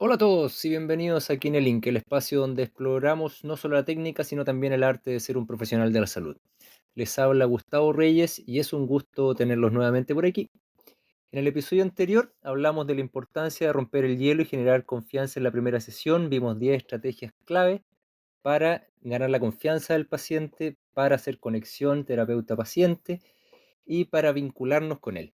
Hola a todos y bienvenidos a Kinelink, el espacio donde exploramos no solo la técnica, sino también el arte de ser un profesional de la salud. Les habla Gustavo Reyes y es un gusto tenerlos nuevamente por aquí. En el episodio anterior hablamos de la importancia de romper el hielo y generar confianza en la primera sesión. Vimos 10 estrategias clave para ganar la confianza del paciente, para hacer conexión terapeuta-paciente y para vincularnos con él.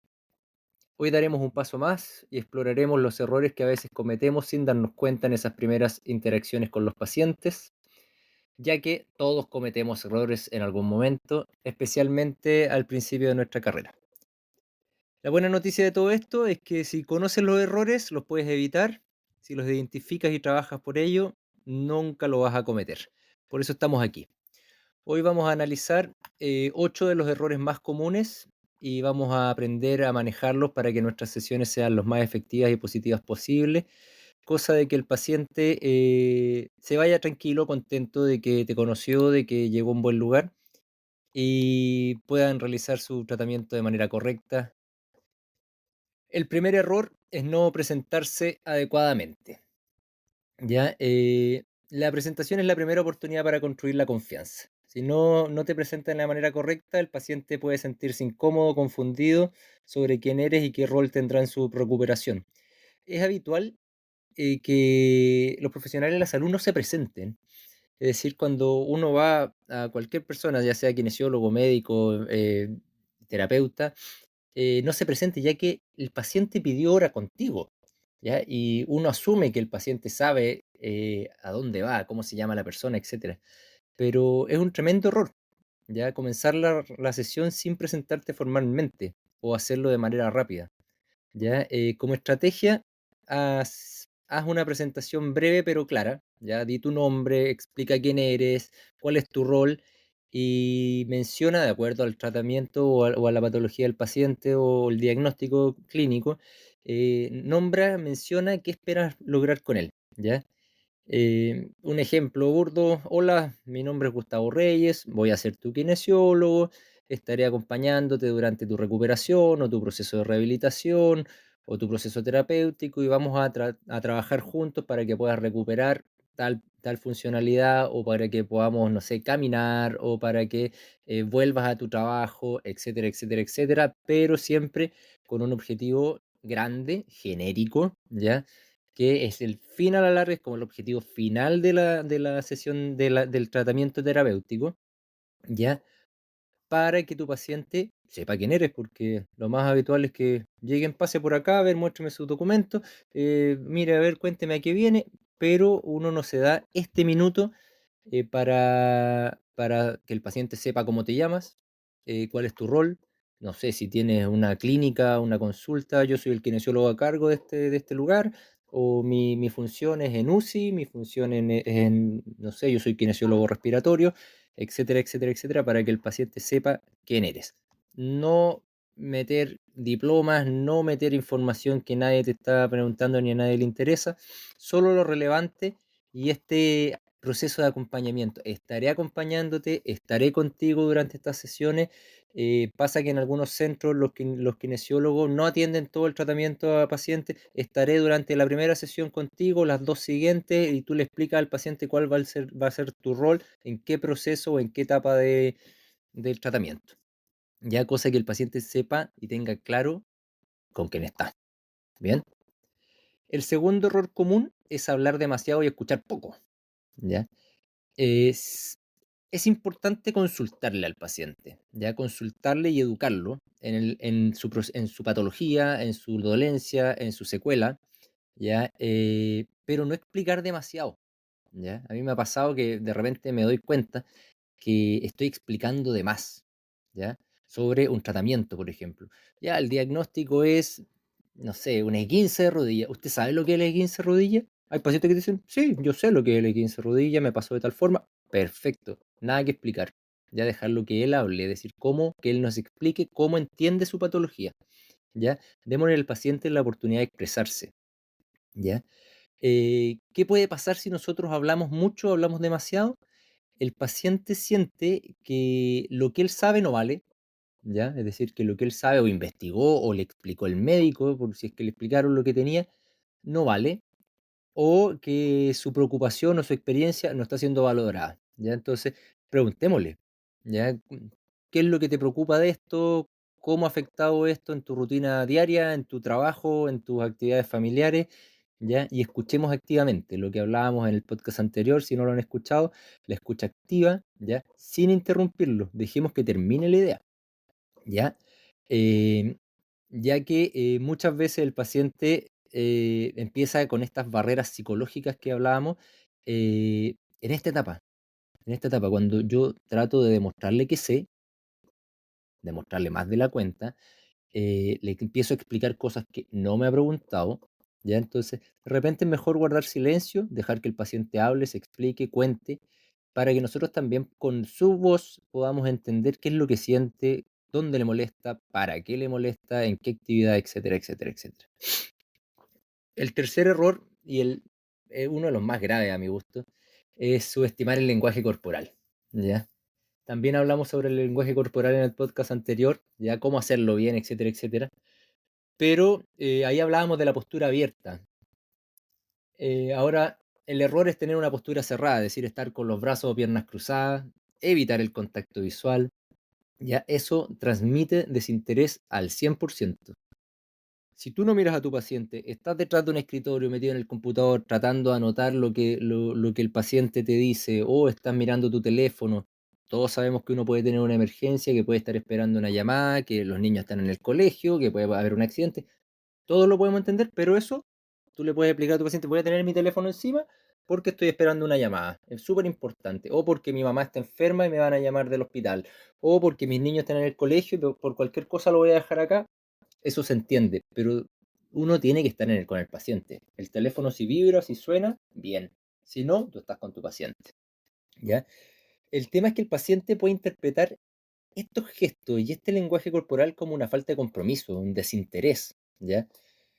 Hoy daremos un paso más y exploraremos los errores que a veces cometemos sin darnos cuenta en esas primeras interacciones con los pacientes, ya que todos cometemos errores en algún momento, especialmente al principio de nuestra carrera. La buena noticia de todo esto es que si conoces los errores, los puedes evitar. Si los identificas y trabajas por ello, nunca lo vas a cometer. Por eso estamos aquí. Hoy vamos a analizar 8 de los errores más comunes y vamos a aprender a manejarlos para que nuestras sesiones sean lo más efectivas y positivas posible, cosa de que el paciente se vaya tranquilo, contento de que te conoció, de que llegó a un buen lugar y puedan realizar su tratamiento de manera correcta. El primer error es no presentarse adecuadamente. ¿Ya? La presentación es la primera oportunidad para construir la confianza. Si no te presentas de la manera correcta, el paciente puede sentirse incómodo, confundido sobre quién eres y qué rol tendrá en su recuperación. Es habitual que los profesionales de la salud no se presenten. Es decir, cuando uno va a cualquier persona, ya sea kinesiólogo, médico, terapeuta, no se presente, ya que el paciente pidió hora contigo, ¿ya? Y uno asume que el paciente sabe a dónde va, cómo se llama la persona, etcétera. Pero es un tremendo error, ¿ya? Comenzar la sesión sin presentarte formalmente o hacerlo de manera rápida, ¿ya? Como estrategia, haz una presentación breve pero clara, ¿ya? Di tu nombre, explica quién eres, cuál es tu rol y menciona, de acuerdo al tratamiento o a la patología del paciente o el diagnóstico clínico, menciona qué esperas lograr con él, ¿ya? Un ejemplo burdo: hola, mi nombre es Gustavo Reyes, voy a ser tu kinesiólogo, estaré acompañándote durante tu recuperación o tu proceso de rehabilitación o tu proceso terapéutico y vamos a trabajar juntos para que puedas recuperar tal funcionalidad o para que podamos, no sé, caminar o para que vuelvas a tu trabajo, etcétera, etcétera, etcétera, pero siempre con un objetivo grande, genérico, ¿ya? Que es el fin a la larga, es como el objetivo final de la sesión del tratamiento terapéutico, ¿ya? Para que tu paciente sepa quién eres, porque lo más habitual es que lleguen, pase por acá, a ver, muéstrame su documento, mire, a ver, cuénteme a qué viene, pero uno no se da este minuto para que el paciente sepa cómo te llamas, cuál es tu rol. No sé si tienes una clínica, una consulta, yo soy el kinesiólogo a cargo de este lugar, o mi función es en UCI, mi función no sé, yo soy kinesiólogo respiratorio, etcétera, etcétera, etcétera, para que el paciente sepa quién eres. No meter diplomas, no meter información que nadie te está preguntando ni a nadie le interesa, solo lo relevante y este proceso de acompañamiento. Estaré acompañándote, estaré contigo durante estas sesiones. Pasa que en algunos centros los kinesiólogos no atienden todo el tratamiento a pacientes. Estaré durante la primera sesión contigo, las dos siguientes, y tú le explicas al paciente cuál va a ser tu rol, en qué proceso o en qué etapa del tratamiento. Ya cosa que el paciente sepa y tenga claro con quién está. Bien. El segundo error común es hablar demasiado y escuchar poco. ¿Ya? Es, es importante consultarle al paciente, ya consultarle y educarlo en su patología, en su dolencia, en su secuela, ya, pero no explicar demasiado, ya. A mí me ha pasado que de repente me doy cuenta que estoy explicando de más, ya, sobre un tratamiento, por ejemplo. Ya, el diagnóstico es, no sé, un esguince de rodilla. ¿Usted sabe lo que es el esguince de rodilla? Hay pacientes que dicen, sí, yo sé lo que es el esguince de rodilla, me pasó de tal forma. Perfecto, nada que explicar. Ya dejarlo que él hable, decir cómo, que él nos explique cómo entiende su patología. Ya, démosle al paciente la oportunidad de expresarse. Ya, ¿qué puede pasar si nosotros hablamos mucho, hablamos demasiado? El paciente siente que lo que él sabe no vale, ¿ya? Es decir, que lo que él sabe o investigó o le explicó el médico, por si es que le explicaron lo que tenía, no vale, o que su preocupación o su experiencia no está siendo valorada, ¿ya? Entonces, preguntémosle, ¿ya? ¿Qué es lo que te preocupa de esto? ¿Cómo ha afectado esto en tu rutina diaria, en tu trabajo, en tus actividades familiares? ¿Ya? Y escuchemos activamente lo que hablábamos en el podcast anterior, si no lo han escuchado, la escucha activa, ¿ya? Sin interrumpirlo, dejemos que termine la idea, ¿ya? Eh, ya que muchas veces el paciente empieza con estas barreras psicológicas que hablábamos en esta etapa, cuando yo trato de demostrarle que sé, demostrarle más de la cuenta, le empiezo a explicar cosas que no me ha preguntado, ¿ya? Entonces, de repente es mejor guardar silencio, dejar que el paciente hable, se explique, cuente, para que nosotros también con su voz podamos entender qué es lo que siente, dónde le molesta, para qué le molesta, en qué actividad, etcétera, etcétera, etcétera. El tercer error, y uno de los más graves a mi gusto, es subestimar el lenguaje corporal, ¿ya? También hablamos sobre el lenguaje corporal en el podcast anterior, ya cómo hacerlo bien, etcétera, etcétera. Pero ahí hablábamos de la postura abierta. Ahora, el error es tener una postura cerrada, es decir, estar con los brazos o piernas cruzadas, evitar el contacto visual. Ya eso transmite desinterés al 100%. Si tú no miras a tu paciente, estás detrás de un escritorio metido en el computador tratando de anotar lo que el paciente te dice o estás mirando tu teléfono, todos sabemos que uno puede tener una emergencia, que puede estar esperando una llamada, que los niños están en el colegio, que puede haber un accidente. Todo lo podemos entender, pero eso tú le puedes explicar a tu paciente, voy a tener mi teléfono encima porque estoy esperando una llamada. Es súper importante. O porque mi mamá está enferma y me van a llamar del hospital. O porque mis niños están en el colegio y por cualquier cosa lo voy a dejar acá. Eso se entiende, pero uno tiene que estar con el paciente. El teléfono si vibra, si suena, bien. Si no, tú estás con tu paciente. ¿Ya? El tema es que el paciente puede interpretar estos gestos y este lenguaje corporal como una falta de compromiso, un desinterés, ¿ya?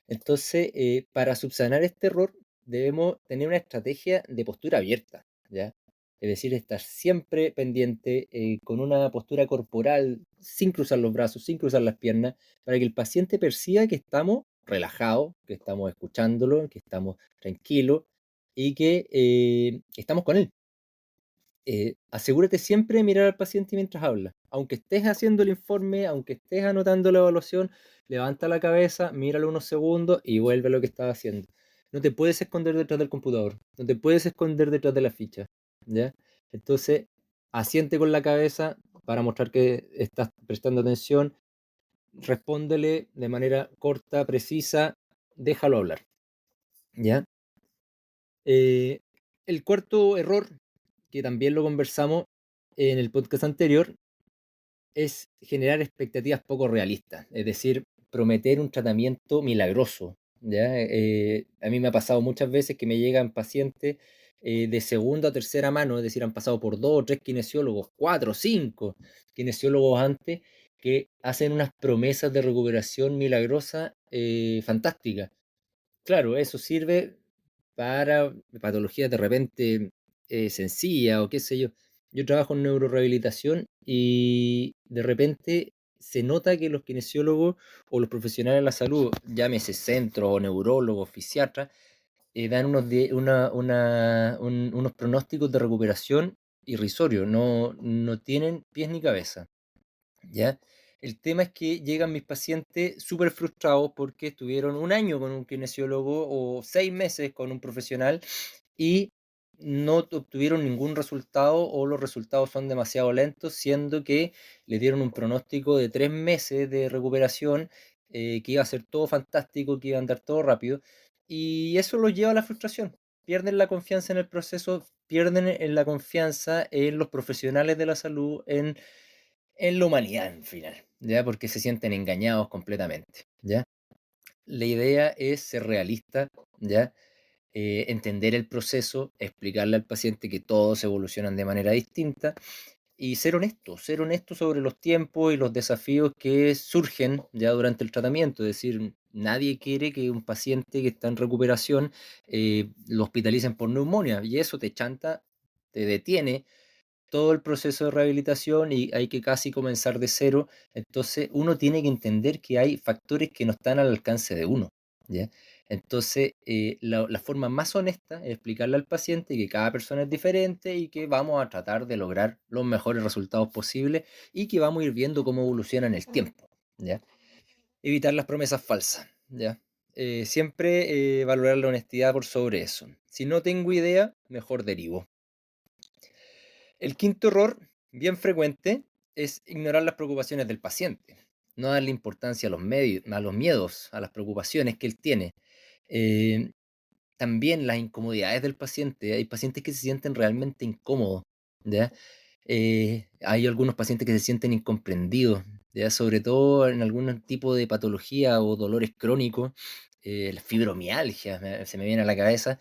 Entonces, para subsanar este error, debemos tener una estrategia de postura abierta, ¿ya? Es decir, estar siempre pendiente, con una postura corporal, sin cruzar los brazos, sin cruzar las piernas, para que el paciente perciba que estamos relajados, que estamos escuchándolo, que estamos tranquilos y que estamos con él. Asegúrate siempre de mirar al paciente mientras habla. Aunque estés haciendo el informe, aunque estés anotando la evaluación, levanta la cabeza, míralo unos segundos y vuelve a lo que estás haciendo. No te puedes esconder detrás del computador, no te puedes esconder detrás de la ficha, ¿ya? Entonces, asiente con la cabeza para mostrar que estás prestando atención, respóndele de manera corta, precisa, déjalo hablar, ¿ya? Eh, el cuarto error, que también lo conversamos en el podcast anterior, es generar expectativas poco realistas, es decir, prometer un tratamiento milagroso, ¿ya? A mí me ha pasado muchas veces que me llegan pacientes de segunda o tercera mano, es decir, han pasado por dos o tres kinesiólogos, cuatro o cinco kinesiólogos antes, que hacen unas promesas de recuperación milagrosa fantásticas. Claro, eso sirve para patologías de repente sencillas o qué sé yo. Yo trabajo en neurorehabilitación y de repente se nota que los kinesiólogos o los profesionales de la salud, llámese centro o neurólogos, fisiatras, dan unos pronósticos de recuperación irrisorios, no tienen pies ni cabeza. ¿Ya? El tema es que llegan mis pacientes súper frustrados porque estuvieron un año con un kinesiólogo o 6 meses con un profesional y no obtuvieron ningún resultado o los resultados son demasiado lentos, siendo que le dieron un pronóstico de 3 meses de recuperación, que iba a ser todo fantástico, que iba a andar todo rápido, y eso los lleva a la frustración. Pierden la confianza en el proceso, pierden en la confianza en los profesionales de la salud, en la humanidad, en final, ¿ya? Porque se sienten engañados completamente, ¿ya? La idea es ser realista, ¿ya? Entender el proceso, explicarle al paciente que todos evolucionan de manera distinta y ser honesto sobre los tiempos y los desafíos que surgen ya durante el tratamiento. Es decir, nadie quiere que un paciente que está en recuperación lo hospitalicen por neumonía y eso te chanta, te detiene todo el proceso de rehabilitación y hay que casi comenzar de cero. Entonces, uno tiene que entender que hay factores que no están al alcance de uno, ¿ya? Entonces, la forma más honesta es explicarle al paciente que cada persona es diferente y que vamos a tratar de lograr los mejores resultados posibles y que vamos a ir viendo cómo evoluciona en el tiempo, ¿ya? Evitar las promesas falsas, ¿ya? Siempre valorar la honestidad por sobre eso. Si no tengo idea, mejor derivo. El quinto error, bien frecuente, es ignorar las preocupaciones del paciente, no darle importancia a a los miedos, a las preocupaciones que él tiene. Eh, También las incomodidades del paciente. Hay pacientes que se sienten realmente incómodos, ¿ya? Hay algunos pacientes que se sienten incomprendidos, ¿ya? Sobre todo en algún tipo de patología o dolores crónicos, la fibromialgia se me viene a la cabeza.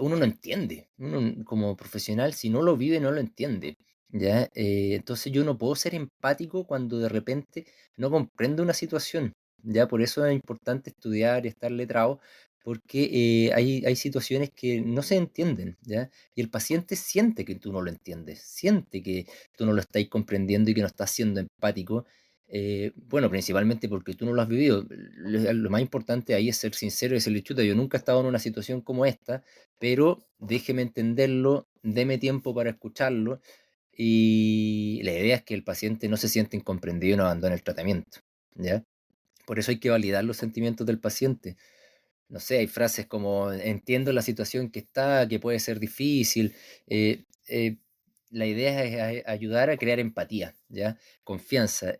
Uno no entiende, uno como profesional, si no lo vive, no lo entiende, ¿ya? Entonces yo no puedo ser empático cuando de repente no comprendo una situación, ¿ya? Por eso es importante estudiar y estar letrado, porque hay situaciones que no se entienden, ¿ya? Y el paciente siente que tú no lo entiendes, siente que tú no lo estás comprendiendo y que no estás siendo empático. Bueno, principalmente porque tú no lo has vivido. Lo más importante ahí es ser sincero y decirle, chuta, yo nunca he estado en una situación como esta, pero déjeme entenderlo, deme tiempo para escucharlo. Y la idea es que el paciente no se siente incomprendido y no abandone el tratamiento, ¿ya? Por eso hay que validar los sentimientos del paciente. No sé, hay frases como entiendo la situación que está, que puede ser difícil. eh, eh, la idea es ayudar a crear empatía, ¿ya? Confianza,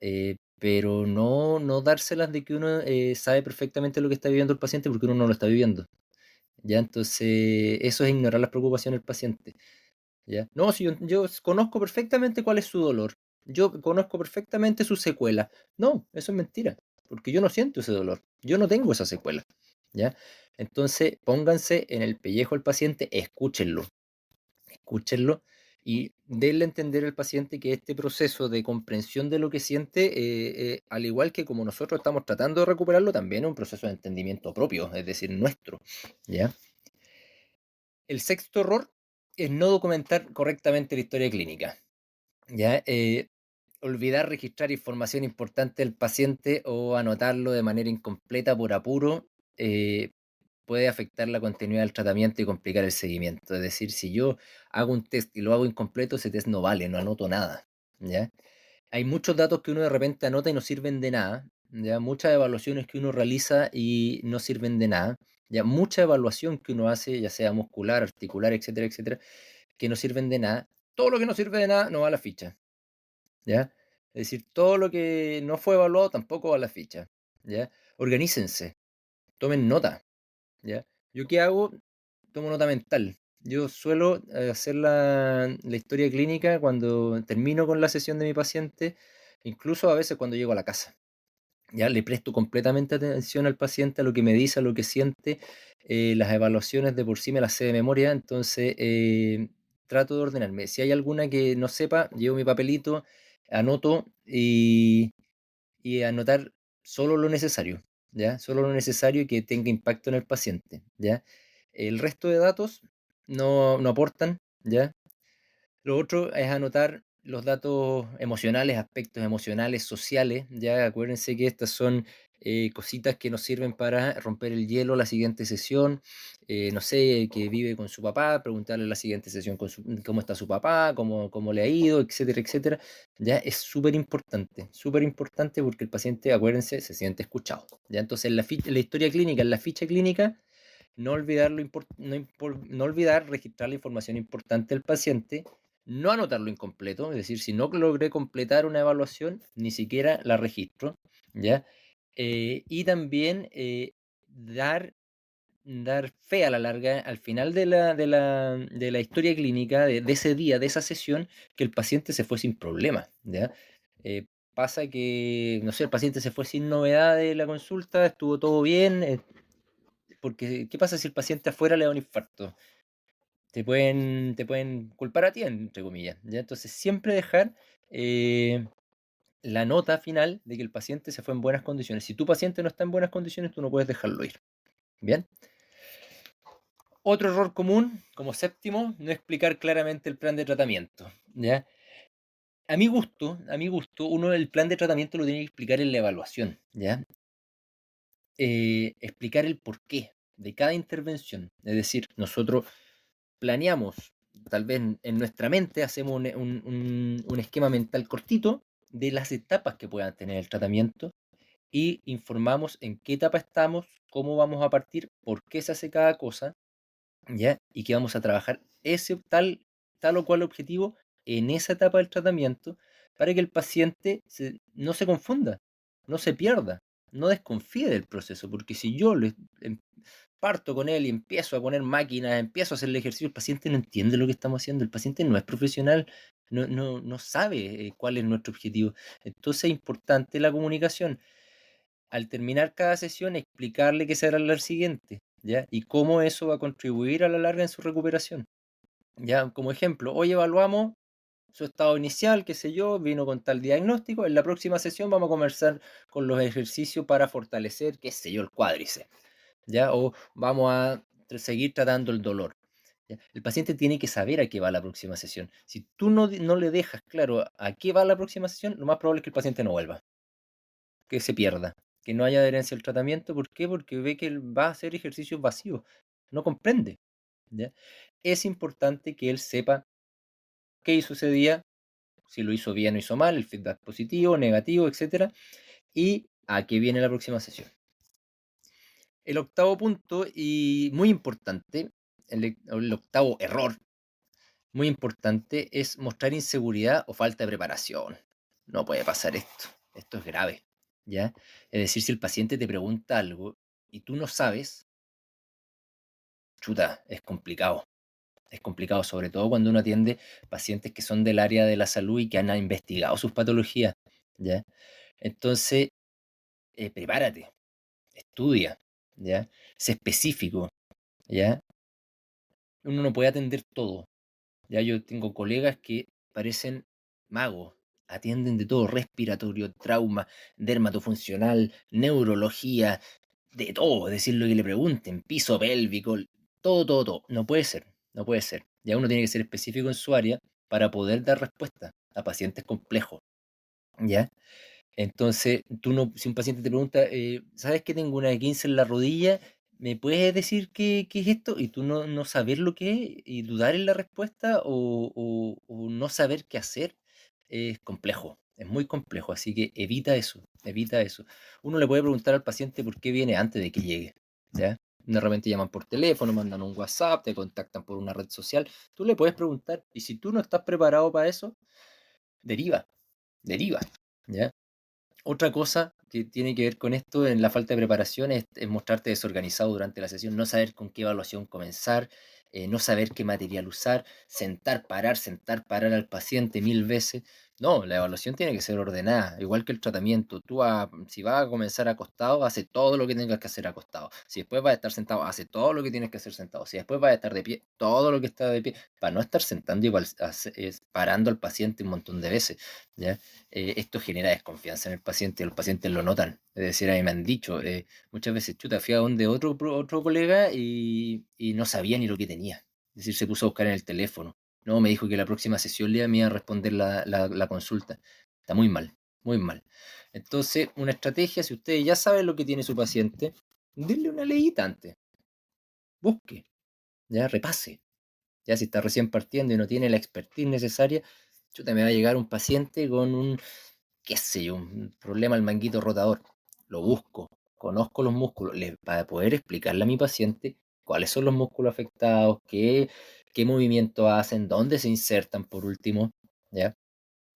pero no dárselas de que uno sabe perfectamente lo que está viviendo el paciente porque uno no lo está viviendo, ¿ya? Entonces, eso es ignorar las preocupaciones del paciente, ¿ya? No, si yo conozco perfectamente cuál es su dolor, yo conozco perfectamente su secuela. No, eso es mentira, porque yo no siento ese dolor, yo no tengo esa secuela, ¿ya? Entonces, pónganse en el pellejo del paciente, escúchenlo y denle a entender al paciente que este proceso de comprensión de lo que siente, al igual que como nosotros estamos tratando de recuperarlo, también es un proceso de entendimiento propio, es decir, nuestro, ¿ya? El sexto error es no documentar correctamente la historia clínica, ¿ya? Olvidar registrar información importante del paciente o anotarlo de manera incompleta por apuro eh, puede afectar la continuidad del tratamiento y complicar el seguimiento. Es decir, si yo hago un test y lo hago incompleto, ese test no vale, no anoto nada, ¿ya? Hay muchos datos que uno de repente anota y no sirven de nada, ¿ya? Muchas evaluaciones que uno realiza y no sirven de nada, ¿ya? Mucha evaluación que uno hace, ya sea muscular, articular, etcétera, etcétera, que no sirven de nada. Todo lo que no sirve de nada no va a la ficha, ¿ya? Es decir, todo lo que no fue evaluado tampoco va a la ficha, ¿ya? Organícense, tomen nota, ¿ya? ¿Yo qué hago? Tomo nota mental. Yo suelo hacer la historia clínica cuando termino con la sesión de mi paciente, incluso a veces cuando llego a la casa. Ya le presto completamente atención al paciente, a lo que me dice, a lo que siente. Las evaluaciones de por sí me las sé de memoria, entonces trato de ordenarme. Si hay alguna que no sepa, llevo mi papelito, anoto y anotar solo lo necesario, ¿ya? Solo lo necesario y que tenga impacto en el paciente, ¿ya? El resto de datos no aportan, ¿ya? Lo otro es anotar los datos emocionales, aspectos emocionales, sociales, ya acuérdense que estas son cositas que nos sirven para romper el hielo la siguiente sesión. No sé, que vive con su papá, preguntarle la siguiente sesión cómo está su papá, cómo le ha ido, etcétera, etcétera. Ya es súper importante porque el paciente, acuérdense, se siente escuchado. Ya entonces la historia clínica, en la ficha clínica, no olvidar, no olvidar registrar la información importante del paciente, no anotarlo incompleto, es decir, si no logré completar una evaluación, ni siquiera la registro, ¿ya? Y también dar fe a la larga, al final de la historia clínica, de ese día, de esa sesión, que el paciente se fue sin problema, ¿ya? Eh, Pasa que, no sé, el paciente se fue sin novedad de la consulta, estuvo todo bien, porque ¿qué pasa si el paciente afuera le da un infarto? Te pueden culpar a ti, entre comillas, ¿ya? Entonces siempre dejar eh, la nota final de que el paciente se fue en buenas condiciones. Si tu paciente no está en buenas condiciones, tú no puedes dejarlo ir, ¿bien? Otro error común, como séptimo, no explicar claramente el plan de tratamiento, ¿ya? A mi gusto, uno el plan de tratamiento lo tiene que explicar en la evaluación, ¿ya? Explicar el por qué. de cada intervención. Es decir, nosotros planeamos, tal vez en nuestra mente, hacemos un esquema mental cortito de las etapas que puedan tener el tratamiento y informamos en qué etapa estamos, cómo vamos a partir, por qué se hace cada cosa, ¿ya? Y que vamos a trabajar ese tal o cual objetivo en esa etapa del tratamiento para que el paciente no se confunda, no se pierda, no desconfíe del proceso, porque si yo parto con él y empiezo a poner máquinas, empiezo a hacer el ejercicio, el paciente no entiende lo que estamos haciendo, el paciente no es profesional, no sabe cuál es nuestro objetivo. Entonces es importante la comunicación. Al terminar cada sesión, explicarle qué será la siguiente, ¿ya? Y cómo eso va a contribuir a la larga en su recuperación. Ya, como ejemplo, hoy evaluamos su estado inicial, qué sé yo, vino con tal diagnóstico, en la próxima sesión vamos a conversar con los ejercicios para fortalecer, qué sé yo, el cuádriceps, ¿ya? O vamos a seguir tratando el dolor. ¿Ya? El paciente tiene que saber a qué va la próxima sesión. Si tú no le dejas claro a qué va la próxima sesión, lo más probable es que el paciente no vuelva, que se pierda, que no haya adherencia al tratamiento. ¿Por qué? Porque ve que él va a hacer ejercicios vacíos, no comprende, ¿ya? Es importante que él sepa qué hizo ese día, si lo hizo bien o hizo mal, el feedback positivo, negativo, etcétera, y a qué viene la próxima sesión. El octavo punto, y muy importante, el octavo error, muy importante, es mostrar inseguridad o falta de preparación. No puede pasar esto es grave, ¿ya? Es decir, si el paciente te pregunta algo y tú no sabes, chuta, es complicado, sobre todo cuando uno atiende pacientes que son del área de la salud y que han investigado sus patologías, ¿ya? Entonces, prepárate, estudia, ¿ya? Sé específico, ¿ya? Uno no puede atender todo. Ya yo tengo colegas que parecen magos, atienden de todo, respiratorio, trauma, dermatofuncional, neurología, de todo, es decir, lo que le pregunten, piso pélvico, todo. No puede ser, no puede ser. Ya uno tiene que ser específico en su área para poder dar respuesta a pacientes complejos, ¿ya? Entonces, tú no, si un paciente te pregunta, ¿sabes que tengo una 15 en la rodilla? ¿Me puedes decir qué es esto? Y tú no saber lo que es y dudar en la respuesta o no saber qué hacer, es complejo, es muy complejo. Así que evita eso, evita eso. Uno le puede preguntar al paciente por qué viene antes de que llegue, ¿ya? De repente llaman por teléfono, mandan un WhatsApp, te contactan por una red social. Tú le puedes preguntar y si tú no estás preparado para eso, deriva, deriva, ¿ya? Otra cosa que tiene que ver con esto en la falta de preparación es mostrarte desorganizado durante la sesión, no saber con qué evaluación comenzar, no saber qué material usar, sentar, parar al paciente 1000 veces. No, la evaluación tiene que ser ordenada, igual que el tratamiento. Si vas a comenzar acostado, hace todo lo que tengas que hacer acostado. Si después vas a estar sentado, hace todo lo que tienes que hacer sentado. Si después vas a estar de pie, todo lo que está de pie, para no estar sentando igual, parando al paciente un montón de veces, ¿ya? Esto genera desconfianza en el paciente, los pacientes lo notan. Es decir, a mí me han dicho muchas veces, chuta, fui a donde otro colega y no sabía ni lo que tenía. Es decir, se puso a buscar en el teléfono. No, me dijo que la próxima sesión le iba a responder la consulta. Está muy mal, muy mal. Entonces, una estrategia, si ustedes ya saben lo que tiene su paciente, denle una leyita antes. Busque, ya repase. Ya si está recién partiendo y no tiene la expertise necesaria, chuta, me va a llegar un paciente con qué sé yo, un problema al manguito rotador. Lo busco, conozco los músculos, para poder explicarle a mi paciente cuáles son los músculos afectados, qué movimiento hacen, dónde se insertan por último, ¿ya?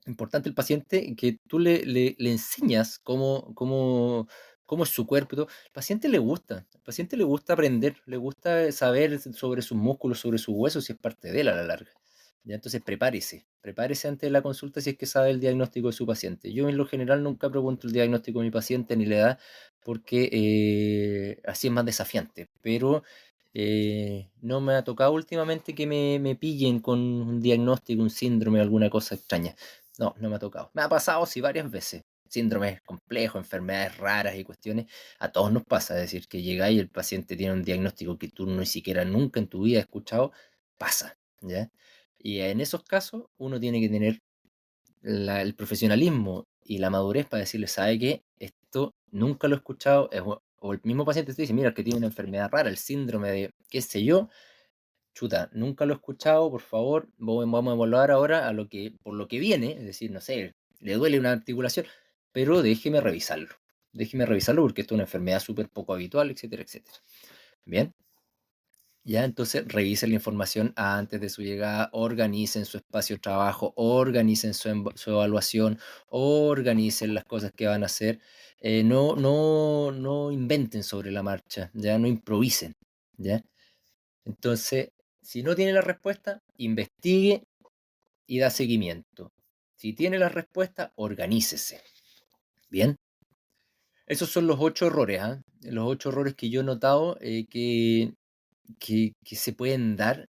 Importante el paciente que tú le enseñas cómo es su cuerpo y todo. Al paciente le gusta aprender, le gusta saber sobre sus músculos, sobre sus huesos, si es parte de él a la larga. ¿Ya? Entonces prepárese antes de la consulta si es que sabe el diagnóstico de su paciente. Yo en lo general nunca pregunto el diagnóstico de mi paciente ni la edad, porque así es más desafiante. Pero no me ha tocado últimamente que me pillen con un diagnóstico, un síndrome, alguna cosa extraña. No me ha tocado. Me ha pasado, sí, varias veces. Síndromes complejos, enfermedades raras y cuestiones. A todos nos pasa. Es decir, que llegáis y el paciente tiene un diagnóstico que tú ni siquiera nunca en tu vida has escuchado. Pasa, ¿ya? Y en esos casos uno tiene que tener el profesionalismo y la madurez para decirle, ¿sabe qué? Esto nunca lo he escuchado, o el mismo paciente te dice, mira, el que tiene una enfermedad rara, el síndrome de qué sé yo, chuta, nunca lo he escuchado, por favor, vamos a evaluar ahora por lo que viene, es decir, no sé, le duele una articulación, pero déjeme revisarlo porque esto es una enfermedad súper poco habitual, etcétera, etcétera. Bien, ya entonces revisen la información antes de su llegada, organicen su espacio de trabajo, organicen su evaluación, organicen las cosas que van a hacer, no inventen sobre la marcha, ya no improvisen, ya. Entonces, si no tiene la respuesta, investigue y da seguimiento. Si tiene la respuesta, organícese. Bien, esos son los 8 errores, ¿ah? Los 8 errores que yo he notado que se pueden dar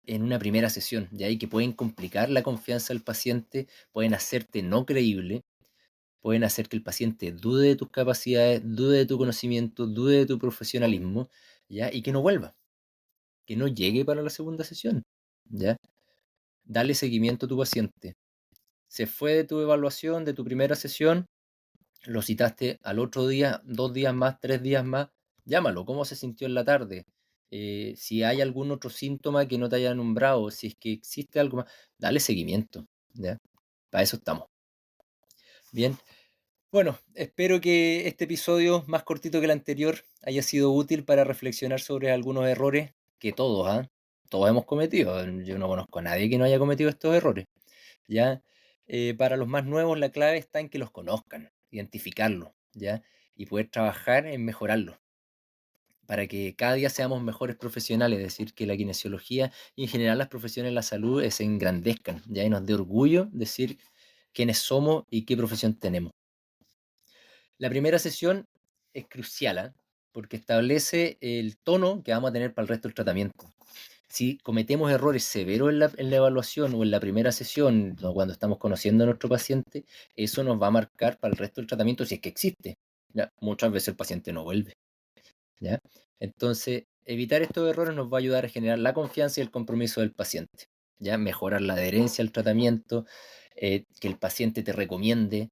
en una primera sesión, ¿ya? Y que pueden complicar la confianza del paciente, pueden hacerte no creíble, pueden hacer que el paciente dude de tus capacidades, dude de tu conocimiento, dude de tu profesionalismo, ¿ya? Y que no vuelva, que no llegue para la segunda sesión, ¿ya? Dale seguimiento a tu paciente. Se fue de tu evaluación, de tu primera sesión, lo citaste al otro día, 2 días más, 3 días más, llámalo, ¿cómo se sintió en la tarde? Si hay algún otro síntoma que no te haya nombrado, si es que existe algo más, dale seguimiento, ¿ya? Para eso estamos. Bien, bueno, espero que este episodio, más cortito que el anterior, haya sido útil para reflexionar sobre algunos errores que todos, ¿ah? Todos hemos cometido. Yo no conozco a nadie que no haya cometido estos errores. ¿Ya? Para los más nuevos, la clave está en que los conozcan, identificarlos, ¿ya? Y poder trabajar en mejorarlos, para que cada día seamos mejores profesionales, es decir, que la kinesiología y en general las profesiones de la salud se engrandezcan, ¿ya? Y nos dé orgullo decir quiénes somos y qué profesión tenemos. La primera sesión es crucial, ¿ah? Porque establece el tono que vamos a tener para el resto del tratamiento. Si cometemos errores severos en la evaluación o en la primera sesión, o cuando estamos conociendo a nuestro paciente, eso nos va a marcar para el resto del tratamiento si es que existe. ¿Ya? Muchas veces el paciente no vuelve. ¿Ya? Entonces, evitar estos errores nos va a ayudar a generar la confianza y el compromiso del paciente. ¿Ya? Mejorar la adherencia al tratamiento, que el paciente te recomiende.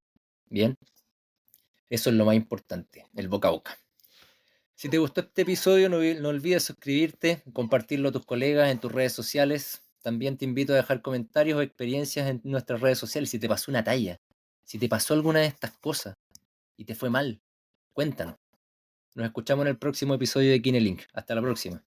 Bien, eso es lo más importante, el boca a boca. Si te gustó este episodio, no olvides suscribirte, compartirlo a tus colegas en tus redes sociales. También te invito a dejar comentarios o experiencias en nuestras redes sociales. Si te pasó una talla, si te pasó alguna de estas cosas y te fue mal, cuéntanos. Nos escuchamos en el próximo episodio de Kinelink. Hasta la próxima.